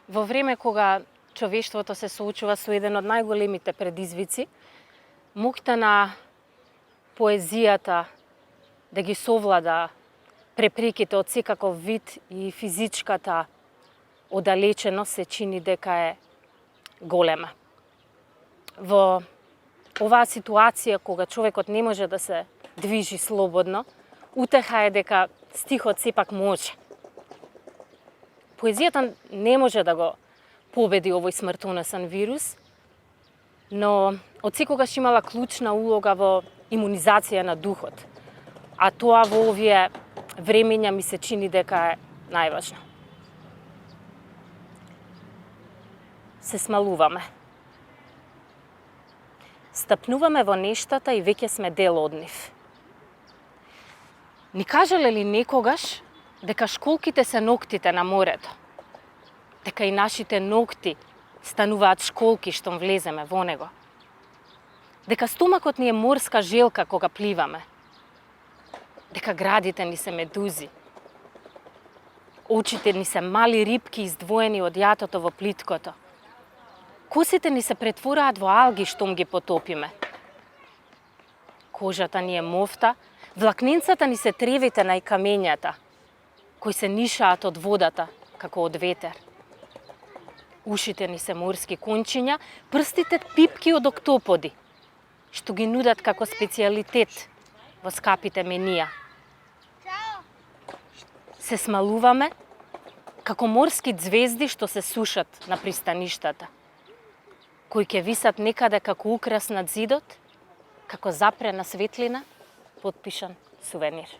Во време кога човештвото се соочува со еден од најголемите предизвици, моќта на поезијата да ги совлада препреките од секаков вид и физичката оддалеченост се чини дека е голема. Во оваа ситуација кога човекот не може да се движи слободно, утеха е дека стихот сепак може. Поезијата не може да го победи овој смртоносен вирус, но од секогаш имала клучна улога во имунизација на духот, а тоа во овие времења ми се чини дека е најважно. Се смалуваме. Стапнуваме во нештата и веќе сме дел од нив. Ни кажале ли некогаш дека школките се ноктите на морето? Дека и нашите ногти стануваат школки штом влеземе во него? Дека стомакот ни е морска желка кога пливаме? Дека градите ни се медузи? Очите ни се мали рибки издвоени од јатото во плиткото? Косите ни се претвораат во алги штом ги потопиме? Кожата ни е мофта, влакненцата ни се тревите на камењата, кои се нишаат од водата, како од ветер. Ушите ни се морски кончиња, прстите пипки од октоподи, што ги нудат како специјалитет во скапите менија. Се смалуваме како морски ѕвезди што се сушат на пристаништата, кои ќе висат некаде како украс над зидот, како запрена светлина, потпишан сувенир.